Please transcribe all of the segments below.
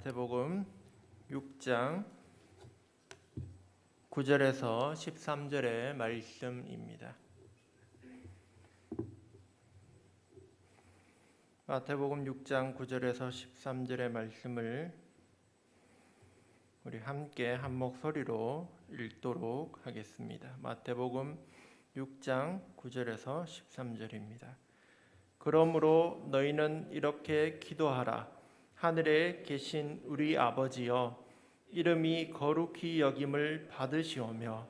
마태복음 6장 9절에서 13절의 말씀입니다. 마태복음 6장 9절에서 13절의 말씀을 우리 함께 한 목소리로 읽도록 하겠습니다. 마태복음 6장 9절에서 13절입니다. 그러므로 너희는 이렇게 기도하라. 하늘에 계신 우리 아버지여, 이름이 거룩히 여김을 받으시오며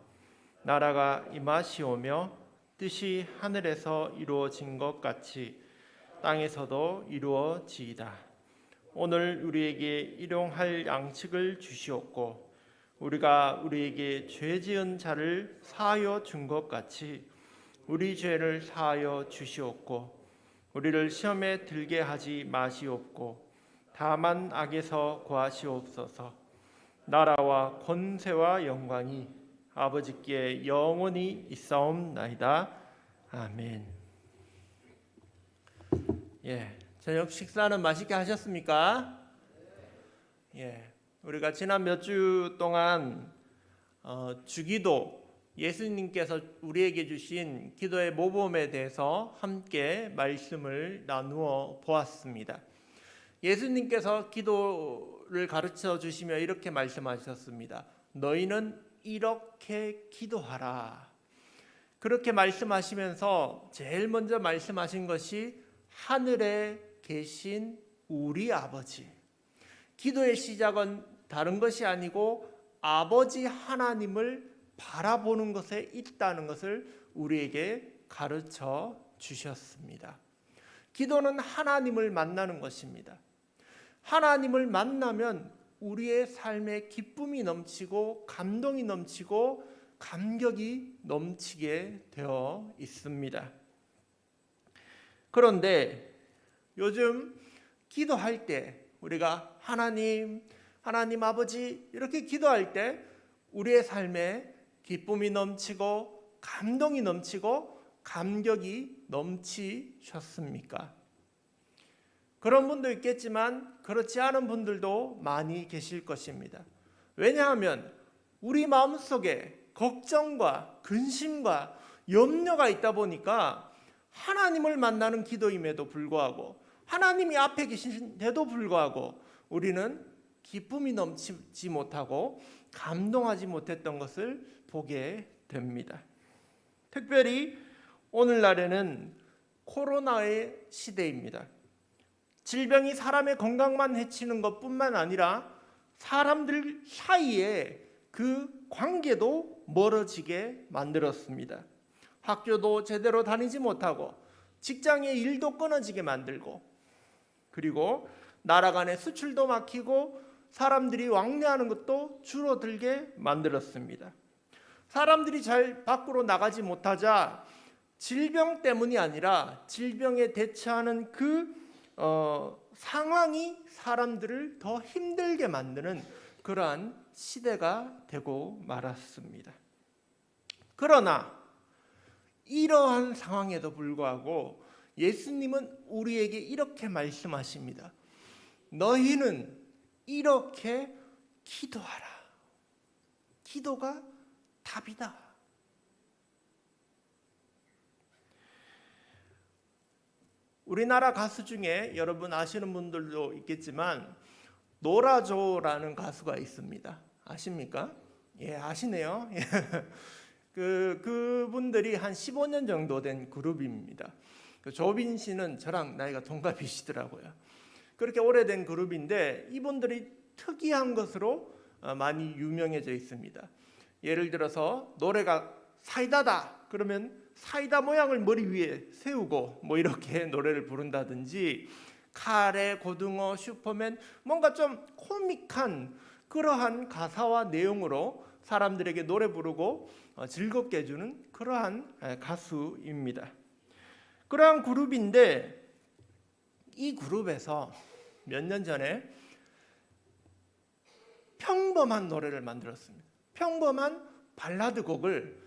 나라가 임하시오며 뜻이 하늘에서 이루어진 것 같이 땅에서도 이루어지이다. 오늘 우리에게 일용할 양식을 주시옵고 우리가 우리에게 죄 지은 자를 사하여 준 것 같이 우리 죄를 사하여 주시옵고 우리를 시험에 들게 하지 마시옵고 다만 악에서 구하시옵소서. 나라와 권세와 영광이 아버지께 영원히 있사옵나이다. 아멘. 저녁 식사는 맛있게 하셨습니까? 우리가 지난 몇 주 동안 주기도, 예수님께서 우리에게 주신 기도의 모범에 대해서 함께 말씀을 나누어 보았습니다. 예수님께서 기도를 가르쳐 주시며 이렇게 말씀하셨습니다. 너희는 이렇게 기도하라. 그렇게 말씀하시면서 제일 먼저 말씀하신 것이 하늘에 계신 우리 아버지. 기도의 시작은 다른 것이 아니고 아버지 하나님을 바라보는 것에 있다는 것을 우리에게 가르쳐 주셨습니다. 기도는 하나님을 만나는 것입니다. 하나님을 만나면 우리의 삶에 기쁨이 넘치고 감동이 넘치고 감격이 넘치게 되어 있습니다. 그런데 요즘 기도할 때 우리가 하나님 아버지 이렇게 기도할 때 우리의 삶에 기쁨이 넘치고 감동이 넘치고 감격이 넘치셨습니까? 그런 분도 있겠지만 그렇지 않은 분들도 많이 계실 것입니다. 왜냐하면 우리 마음속에 걱정과 근심과 염려가 있다 보니까 하나님을 만나는 기도임에도 불구하고 하나님이 앞에 계신데도 불구하고 우리는 기쁨이 넘치지 못하고 감동하지 못했던 것을 보게 됩니다. 특별히 오늘날에는 코로나의 시대입니다. 질병이 사람의 건강만 해치는 것뿐만 아니라 사람들 사이에 그 관계도 멀어지게 만들었습니다. 학교도 제대로 다니지 못하고 직장의 일도 끊어지게 만들고 그리고 나라 간의 수출도 막히고 사람들이 왕래하는 것도 줄어들게 만들었습니다. 사람들이 잘 밖으로 나가지 못하자 질병 때문이 아니라 질병에 대처하는 그 상황이 사람들을 더 힘들게 만드는 그러한 시대가 되고 말았습니다. 그러나 이러한 상황에도 불구하고 예수님은 우리에게 이렇게 말씀하십니다. 너희는 이렇게 기도하라. 기도가 답이다. 우리나라 가수 중에 여러분 아시는 분들도 있겠지만 노라조라는 가수가 있습니다. 아십니까? 아시네요. 그분들이 한 15년 정도 된 그룹입니다. 조빈 씨는 저랑 나이가 동갑이시더라고요. 그렇게 오래된 그룹인데 이분들이 특이한 것으로 많이 유명해져 있습니다. 예를 들어서 노래가 사이다다 그러면 사이다 모양을 머리 위에 세우고 이렇게 노래를 부른다든지 카레, 고등어, 슈퍼맨 뭔가 좀 코믹한 그러한 가사와 내용으로 사람들에게 노래 부르고 즐겁게 해주는 그러한 가수입니다. 그러한 그룹인데 이 그룹에서 몇 년 전에 평범한 노래를 만들었습니다. 평범한 발라드 곡을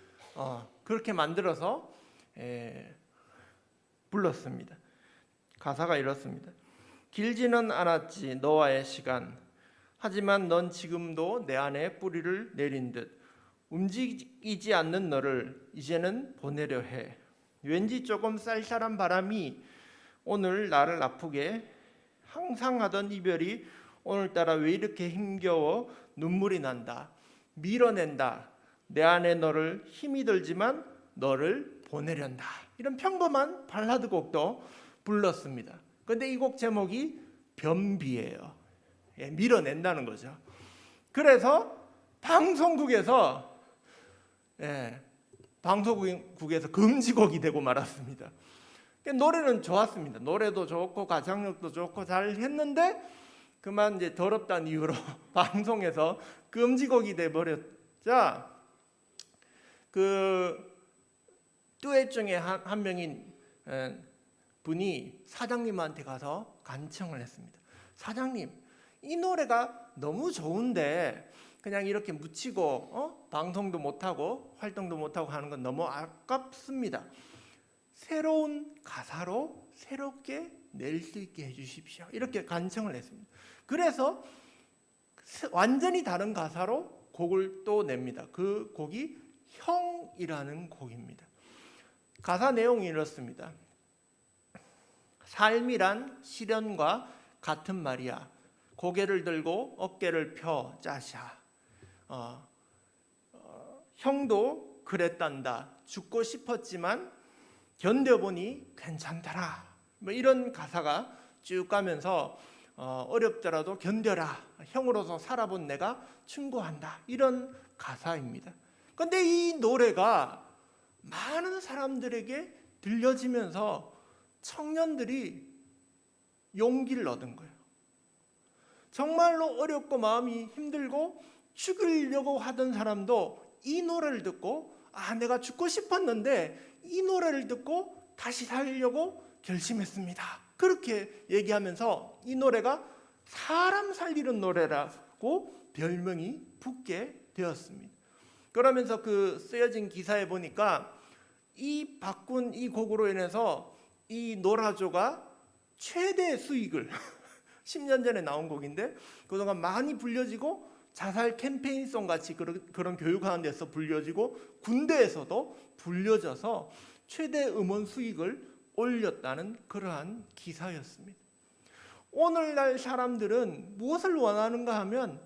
그렇게 만들어서 불렀습니다. 가사가 이렇습니다. 길지는 않았지 너와의 시간 하지만 넌 지금도 내 안에 뿌리를 내린 듯 움직이지 않는 너를 이제는 보내려 해. 왠지 조금 쌀쌀한 바람이 오늘 나를 아프게, 항상 하던 이별이 오늘따라 왜 이렇게 힘겨워 눈물이 난다. 밀어낸다. 내 안에 너를 힘이 들지만 너를 보내련다. 이런 평범한 발라드 곡도 불렀습니다. 그런데 이 곡 제목이 변비예요. 밀어낸다는 거죠. 그래서 방송국에서 금지곡이 되고 말았습니다. 노래는 좋았습니다. 노래도 좋고 가창력도 좋고 잘 했는데 그만 이제 더럽다는 이유로 방송에서 금지곡이 돼 버렸자 그 듀엣 중에 한 명인 분이 사장님한테 가서 간청을 했습니다. 사장님, 이 노래가 너무 좋은데 그냥 이렇게 묻히고 방송도 못하고 활동도 못하고 하는 건 너무 아깝습니다. 새로운 가사로 새롭게 낼 수 있게 해주십시오. 이렇게 간청을 했습니다. 그래서 완전히 다른 가사로 곡을 또 냅니다. 그 곡이 형이라는 곡입니다. 가사 내용이 이렇습니다. 삶이란 시련과 같은 말이야. 고개를 들고 어깨를 펴 짜샤. 형도 그랬단다. 죽고 싶었지만 견뎌보니 괜찮더라. 뭐 이런 가사가 쭉 가면서 어렵더라도 견뎌라. 형으로서 살아본 내가 충고한다. 이런 가사입니다. 그런데 이 노래가 많은 사람들에게 들려지면서 청년들이 용기를 얻은 거예요. 정말로 어렵고 마음이 힘들고 죽으려고 하던 사람도 이 노래를 듣고 내가 죽고 싶었는데 이 노래를 듣고 다시 살려고 결심했습니다. 그렇게 얘기하면서 이 노래가 사람 살리는 노래라고 별명이 붙게 되었습니다. 그러면서 그 쓰여진 기사에 보니까 이 바꾼 이 곡으로 인해서 이 노라조가 최대 수익을 10년 전에 나온 곡인데 그동안 많이 불려지고 자살 캠페인송 같이 그런 교육하는 데서 불려지고 군대에서도 불려져서 최대 음원 수익을 올렸다는 그러한 기사였습니다. 오늘날 사람들은 무엇을 원하는가 하면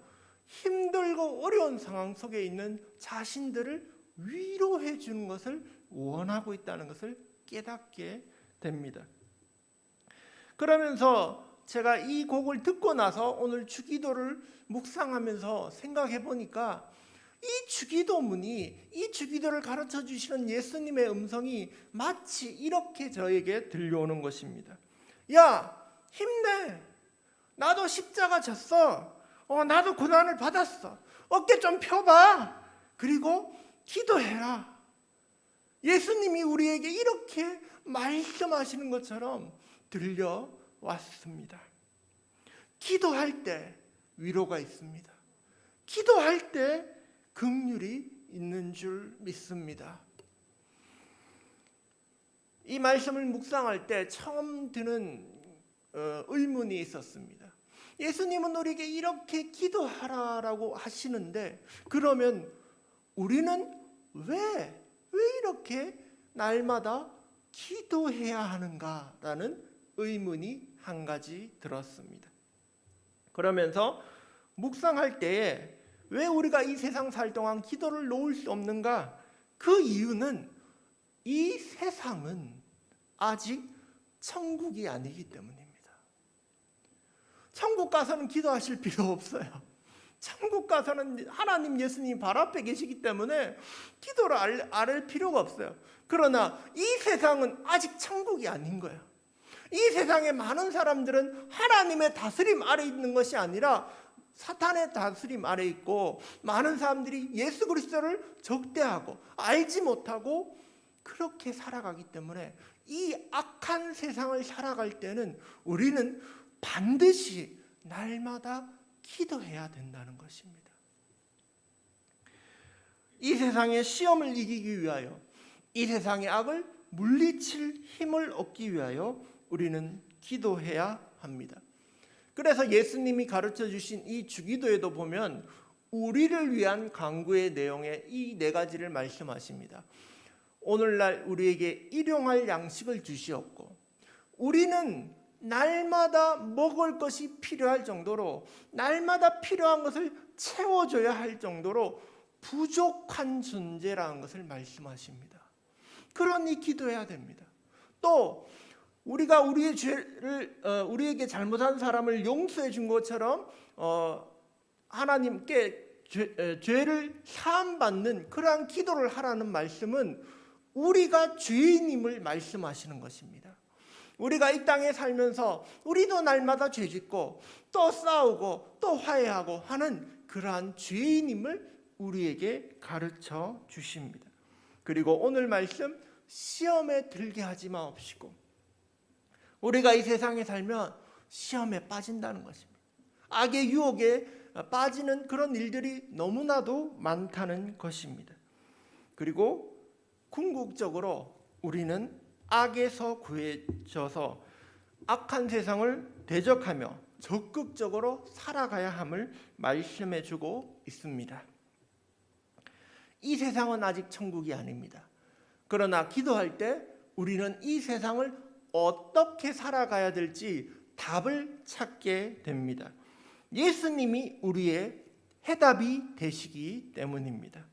힘들고 어려운 상황 속에 있는 자신들을 위로해 주는 것을 원하고 있다는 것을 깨닫게 됩니다. 그러면서 제가 이 곡을 듣고 나서 오늘 주기도를 묵상하면서 생각해 보니까 이 주기도문이, 이 주기도를 가르쳐 주시는 예수님의 음성이 마치 이렇게 저에게 들려오는 것입니다. 야, 힘내. 나도 십자가 졌어. 나도 고난을 받았어. 어깨 좀 펴봐. 그리고 기도해라. 예수님이 우리에게 이렇게 말씀하시는 것처럼 들려왔습니다. 기도할 때 위로가 있습니다. 기도할 때 긍휼이 있는 줄 믿습니다. 이 말씀을 묵상할 때 처음 드는 의문이 있었습니다. 예수님은 우리에게 이렇게 기도하라라고 하시는데 그러면 우리는 왜 이렇게 날마다 기도해야 하는가라는 의문이 한 가지 들었습니다. 그러면서 묵상할 때에 왜 우리가 이 세상 살 동안 기도를 놓을 수 없는가? 그 이유는 이 세상은 아직 천국이 아니기 때문입니다. 천국 가서는 기도하실 필요 없어요. 천국 가서는 하나님 예수님 발 앞에 계시기 때문에 기도를 알 필요가 없어요. 그러나 이 세상은 아직 천국이 아닌 거예요. 이 세상의 많은 사람들은 하나님의 다스림 아래 있는 것이 아니라 사탄의 다스림 아래 있고 많은 사람들이 예수 그리스도를 적대하고 알지 못하고 그렇게 살아가기 때문에 이 악한 세상을 살아갈 때는 우리는 반드시 날마다 기도해야 된다는 것입니다. 이 세상의 시험을 이기기 위하여 이 세상의 악을 물리칠 힘을 얻기 위하여 우리는 기도해야 합니다. 그래서 예수님이 가르쳐 주신 이 주기도에도 보면 우리를 위한 간구의 내용에 이 네 가지를 말씀하십니다. 오늘날 우리에게 일용할 양식을 주시옵고, 우리는 날마다 먹을 것이 필요할 정도로, 날마다 필요한 것을 채워줘야 할 정도로 부족한 존재라는 것을 말씀하십니다. 그러니 기도해야 됩니다. 또 우리가 우리의 죄를 우리에게 잘못한 사람을 용서해 준 것처럼 하나님께 죄를 사함받는 그러한 기도를 하라는 말씀은 우리가 죄인임을 말씀하시는 것입니다. 우리가 이 땅에 살면서 우리도 날마다 죄짓고 또 싸우고 또 화해하고 하는 그러한 죄인임을 우리에게 가르쳐 주십니다. 그리고 오늘 말씀, 시험에 들게 하지 마옵시고, 우리가 이 세상에 살면 시험에 빠진다는 것입니다. 악의 유혹에 빠지는 그런 일들이 너무나도 많다는 것입니다. 그리고 궁극적으로 우리는 악에서 구해져서 악한 세상을 대적하며 적극적으로 살아가야 함을 말씀해 주고 있습니다. 이 세상은 아직 천국이 아닙니다. 그러나 기도할 때 우리는 이 세상을 어떻게 살아가야 될지 답을 찾게 됩니다. 예수님이 우리의 해답이 되시기 때문입니다.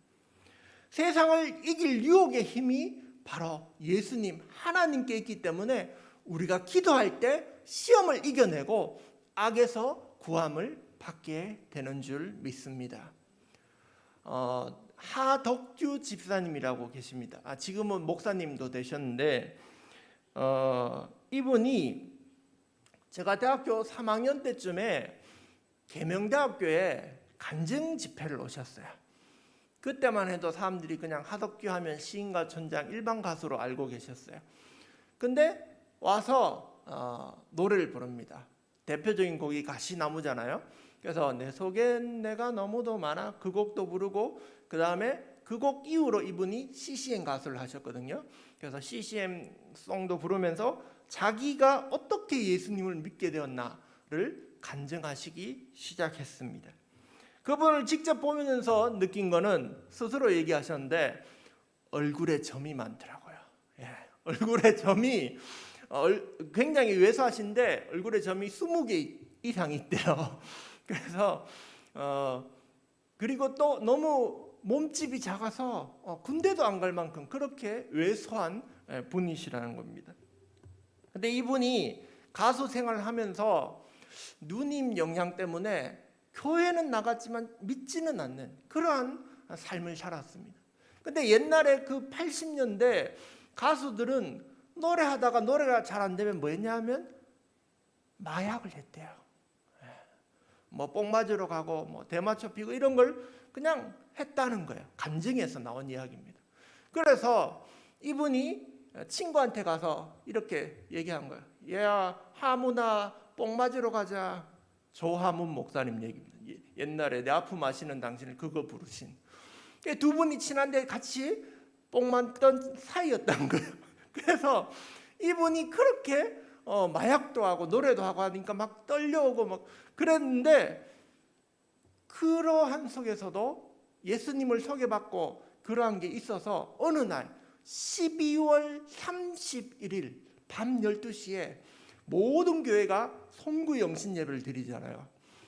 세상을 이길 유혹의 힘이 바로 예수님, 하나님께 있기 때문에 우리가 기도할 때 시험을 이겨내고 악에서 구함을 받게 되는 줄 믿습니다. 하덕규 집사님이라고 계십니다. 지금은 목사님도 되셨는데 이분이 제가 대학교 3학년 때쯤에 계명대학교에 간증 집회를 오셨어요. 그때만 해도 사람들이 그냥 하덕규 하면 시인가 촌장 일반 가수로 알고 계셨어요. 근데 와서 노래를 부릅니다. 대표적인 곡이 가시나무잖아요. 그래서 내 속엔 내가 너무도 많아, 그 곡도 부르고, 그 다음에 그 곡 이후로 이분이 CCM 가수를 하셨거든요. 그래서 CCM 송도 부르면서 자기가 어떻게 예수님을 믿게 되었나를 간증하시기 시작했습니다. 그분을 직접 보면서 느낀 거는 스스로 얘기하셨는데 얼굴에 점이 많더라고요. 얼굴에 점이 굉장히 왜소하신데 얼굴에 점이 20개 이상 있대요. 그래서 그리고 또 너무 몸집이 작아서 군대도 안 갈 만큼 그렇게 왜소한 분이시라는 겁니다. 근데 이분이 가수 생활을 하면서 누님 영향 때문에 교회는 나갔지만 믿지는 않는 그러한 삶을 살았습니다. 근데 옛날에 그 80년대 가수들은 노래하다가 노래가 잘 안 되면 뭐 했냐면 마약을 했대요. 뭐 뽕 맞으러 가고 뭐 대마초 피고 이런 걸 그냥 했다는 거예요. 간증에서 나온 이야기입니다. 그래서 이분이 친구한테 가서 이렇게 얘기한 거예요. 얘야, 하무나 뽕 맞으러 가자. 조하문 목사님 얘기입니다. 옛날에 내 아픔 아시는 당신을 그거 부르신. 두 분이 친한데 같이 뽕 맞던 사이였다는 거예요. 그래서 이분이 그렇게 마약도 하고 노래도 하고 하니까 막 떨려오고 막 그랬는데, 그러한 속에서도 예수님을 소개받고 그러한 게 있어서 어느 날 12월 31일 밤 12시에 모든 교회가 송구 영신 예배를 드리잖아요.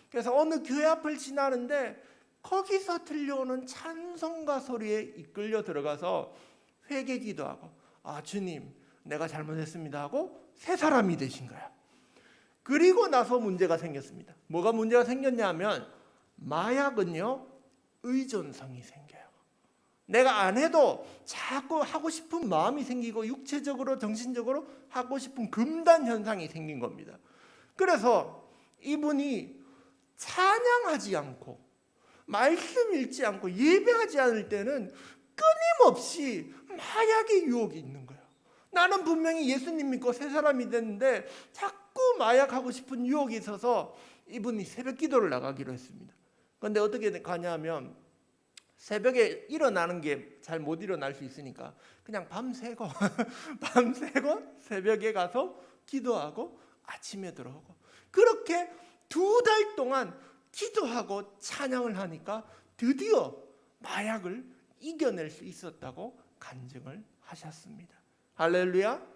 그래서 어느 교회 앞을 지나는데 거기서 들려오는 찬송가 소리에 이끌려 들어가서 회개 기도하고 주님 내가 잘못했습니다 하고 새 사람이 되신 거야. 그리고 나서 문제가 생겼습니다. 뭐가 문제가 생겼냐면 마약은요 의존성이 생겨요. 내가 안 해도 자꾸 하고 싶은 마음이 생기고 육체적으로 정신적으로 하고 싶은 금단 현상이 생긴 겁니다. 그래서 이분이 찬양하지 않고 말씀 읽지 않고 예배하지 않을 때는 끊임없이 마약의 유혹이 있는 거예요. 나는 분명히 예수님 믿고 새 사람이 됐는데 자꾸 마약하고 싶은 유혹이 있어서 이분이 새벽 기도를 나가기로 했습니다. 그런데 어떻게 가냐면 새벽에 일어나는 게 잘 못 일어날 수 있으니까 그냥 밤새고 새벽에 가서 기도하고 아침에 들어오고 그렇게 2달 동안 기도하고 찬양을 하니까 드디어 마약을 이겨낼 수 있었다고 간증을 하셨습니다. 할렐루야.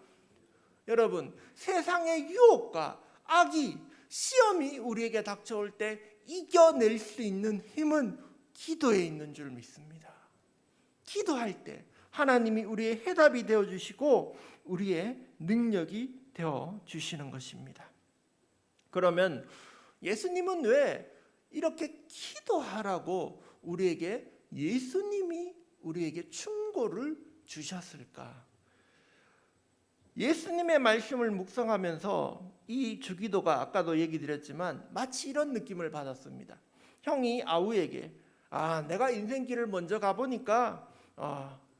여러분, 세상의 유혹과 악이, 시험이 우리에게 닥쳐올 때 이겨낼 수 있는 힘은 기도에 있는 줄 믿습니다. 기도할 때 하나님이 우리의 해답이 되어주시고 우리의 능력이 되어주시는 것입니다. 그러면 예수님은 왜 이렇게 기도하라고 예수님이 우리에게 충고를 주셨을까? 예수님의 말씀을 묵상하면서 이 주기도가 아까도 얘기 드렸지만 마치 이런 느낌을 받았습니다. 형이 아우에게 내가 인생길을 먼저 가보니까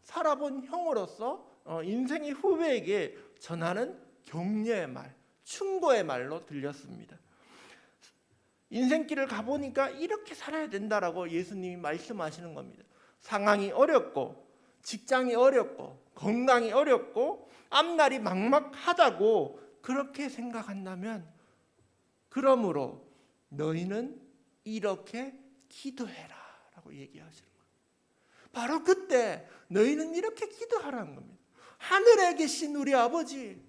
살아본 형으로서 인생의 후배에게 전하는 격려의 말, 충고의 말로 들렸습니다. 인생길을 가보니까 이렇게 살아야 된다라고 예수님이 말씀하시는 겁니다. 상황이 어렵고 직장이 어렵고 건강이 어렵고 앞날이 막막하다고 그렇게 생각한다면 그러므로 너희는 이렇게 기도해라 라고 얘기하시는 거예요. 바로 그때 너희는 이렇게 기도하라는 겁니다. 하늘에 계신 우리 아버지,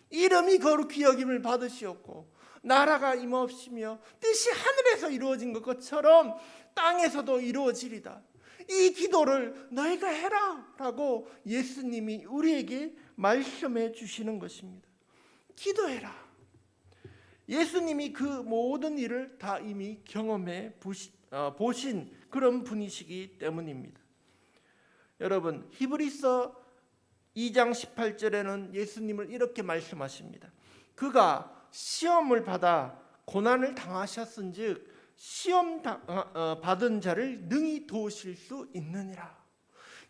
이름이 거룩히 여김을 받으시옵고 나라가 임하옵시며 뜻이 하늘에서 이루어진 것처럼 땅에서도 이루어지리다. 이 기도를 너희가 해라 라고 예수님이 우리에게 말씀해 주시는 것입니다. 기도해라. 예수님이 그 모든 일을 다 이미 경험해 보신 그런 분이시기 때문입니다. 여러분, 히브리서 2장 18절에는 예수님을 이렇게 말씀하십니다. 그가 시험을 받아 고난을 당하셨은즉 시험 받은 자를 능히 도우실 수 있느니라.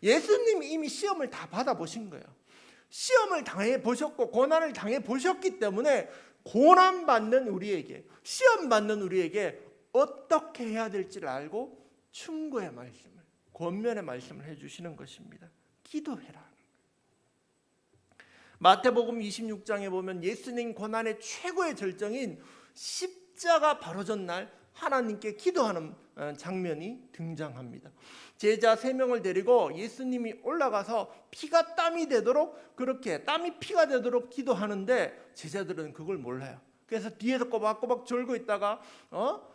예수님이 이미 시험을 다 받아보신 거예요. 시험을 당해 보셨고 고난을 당해 보셨기 때문에 고난 받는 우리에게, 시험 받는 우리에게 어떻게 해야 될지를 알고 충고의 말씀을, 권면의 말씀을 해주시는 것입니다. 기도해라. 마태복음 26장에 보면 예수님 고난의 최고의 절정인 십자가 바로 전날 하나님께 기도하는 장면이 등장합니다. 제자 3명을 데리고 예수님이 올라가서 피가 땀이 되도록, 그렇게 땀이 피가 되도록 기도하는데 제자들은 그걸 몰라요. 그래서 뒤에서 꼬박꼬박 졸고 있다가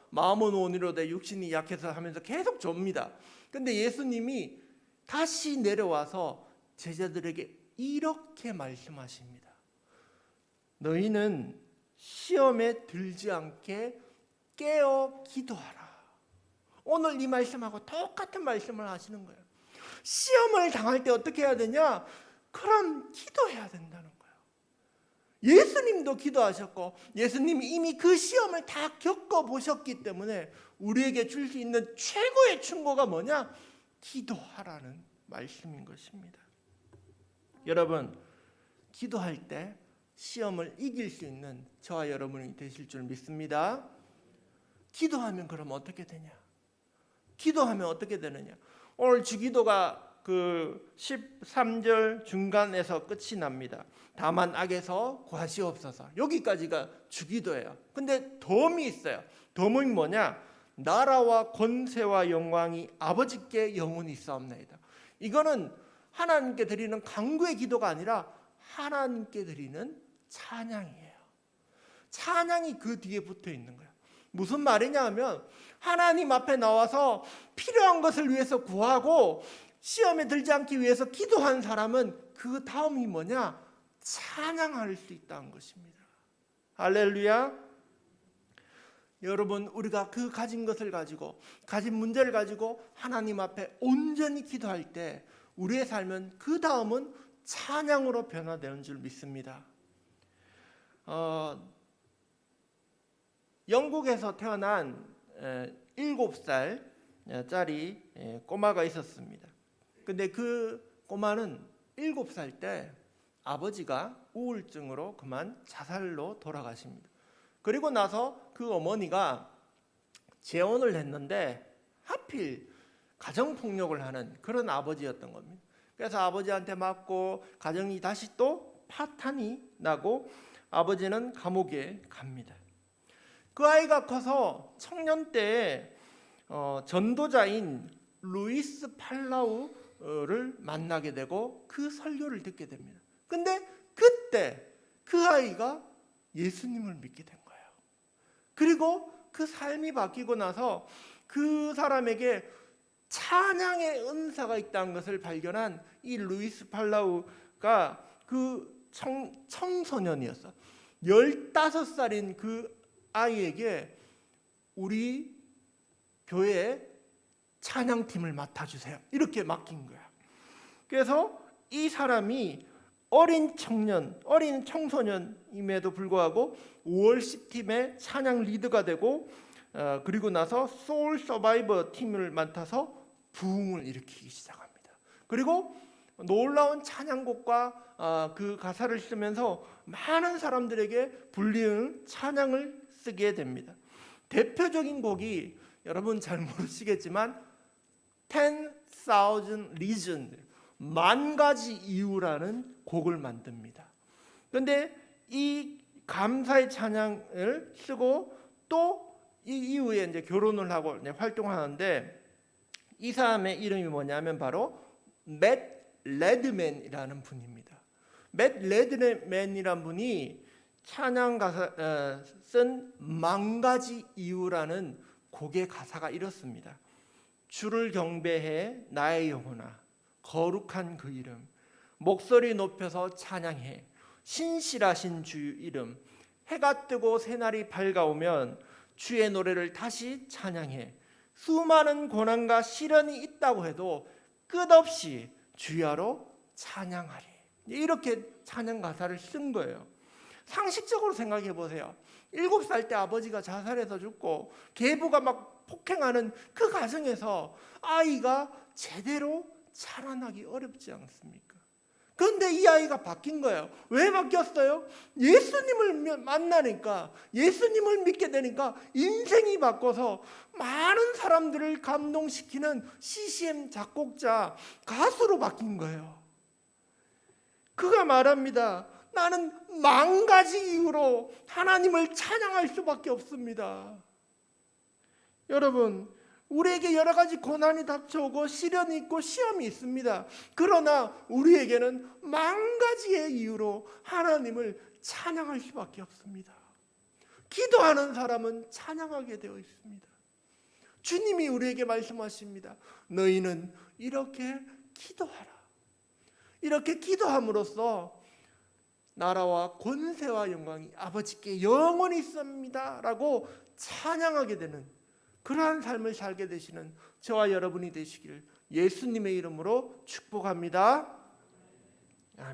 마음은 온이로되 육신이 약해서 하면서 계속 좁니다. 근데 예수님이 다시 내려와서 제자들에게 이렇게 말씀하십니다. 너희는 시험에 들지 않게 깨어 기도하라. 오늘 이 말씀하고 똑같은 말씀을 하시는 거예요. 시험을 당할 때 어떻게 해야 되냐? 그럼 기도해야 된다는 거예요. 예수님도 기도하셨고 예수님이 이미 그 시험을 다 겪어보셨기 때문에 우리에게 줄 수 있는 최고의 충고가 뭐냐? 기도하라는 말씀인 것입니다. 여러분, 기도할 때 시험을 이길 수 있는 저와 여러분이 되실 줄 믿습니다. 기도하면 그럼 어떻게 되냐? 기도하면 어떻게 되느냐? 오늘 주기도가 그 13절 중간에서 끝이 납니다. 다만 악에서 구하시옵소서. 여기까지가 주기도예요. 근데 덤이 있어요. 덤은 뭐냐? 나라와 권세와 영광이 아버지께 영원히 있사옵나이다. 이거는 하나님께 드리는 간구의 기도가 아니라 하나님께 드리는 찬양이에요. 찬양이 그 뒤에 붙어 있는 거예요. 무슨 말이냐 하면 하나님 앞에 나와서 필요한 것을 위해서 구하고 시험에 들지 않기 위해서 기도한 사람은 그 다음이 뭐냐? 찬양할 수 있다는 것입니다. 할렐루야. 여러분, 우리가 그 가진 것을 가지고, 가진 문제를 가지고 하나님 앞에 온전히 기도할 때 우리의 삶은 그 다음은 찬양으로 변화되는 줄 믿습니다. 영국에서 태어난 7살짜리 꼬마가 있었습니다. 근데 그 꼬마는 7살 때 아버지가 우울증으로 그만 자살로 돌아가십니다. 그리고 나서 그 어머니가 재혼을 했는데 하필 가정폭력을 하는 그런 아버지였던 겁니다. 그래서 아버지한테 맞고 가정이 다시 또 파탄이 나고 아버지는 감옥에 갑니다. 그 아이가 커서 청년 때 전도자인 루이스 팔라우를 만나게 되고 그 설교를 듣게 됩니다. 근데 그때 그 아이가 예수님을 믿게 된 거예요. 그리고 그 삶이 바뀌고 나서 그 사람에게 찬양의 은사가 있다는 것을 발견한 이 루이스 팔라우가 그 청소년이었어. 15살인 그 아이에게 우리 교회 찬양팀을 맡아주세요. 이렇게 맡긴 거야. 그래서 이 사람이 어린 청소년임에도 불구하고 월십팀의 찬양 리더가 되고 그리고 나서 소울 서바이버 팀을 맡아서 부흥을 일으키기 시작합니다. 그리고 놀라운 찬양곡과 그 가사를 쓰면서 많은 사람들에게 불리는 찬양을 쓰게 됩니다. 대표적인 곡이 여러분 잘 모르시겠지만 10,000 Reasons, 10,000가지 이유라는 곡을 만듭니다. 그런데 이 감사의 찬양을 쓰고 또 이 이후에 이제 결혼을 하고 이제 활동하는데 이 사람의 이름이 뭐냐면 바로 맷 레드맨이라는 분입니다. 맷 레드맨이라는 분이 찬양 가사 쓴 10,000가지 이유라는 곡의 가사가 이렇습니다. 주를 경배해 나의 영혼아, 거룩한 그 이름, 목소리 높여서 찬양해 신실하신 주 이름, 해가 뜨고 새날이 밝아오면 주의 노래를 다시 찬양해 수많은 고난과 시련이 있다고 해도 끝없이 주야로 찬양하리. 이렇게 찬양 가사를 쓴 거예요. 상식적으로 생각해 보세요. 7살 때 아버지가 자살해서 죽고 계부가 막 폭행하는 그 가정에서 아이가 제대로 자라나기 어렵지 않습니까? 그런데 이 아이가 바뀐 거예요. 왜 바뀌었어요? 예수님을 만나니까, 예수님을 믿게 되니까 인생이 바꿔서 많은 사람들을 감동시키는 CCM 작곡자, 가수로 바뀐 거예요. 그가 말합니다. 나는 10,000가지 이유로 하나님을 찬양할 수밖에 없습니다. 여러분, 우리에게 여러 가지 고난이 닥쳐오고 시련이 있고 시험이 있습니다. 그러나 우리에게는 10,000가지의 이유로 하나님을 찬양할 수밖에 없습니다. 기도하는 사람은 찬양하게 되어 있습니다. 주님이 우리에게 말씀하십니다. 너희는 이렇게 기도하라. 이렇게 기도함으로써 나라와 권세와 영광이 아버지께 영원히 있습니다 라고 찬양하게 되는 그러한 삶을 살게 되시는 저와 여러분이 되시길 예수님의 이름으로 축복합니다.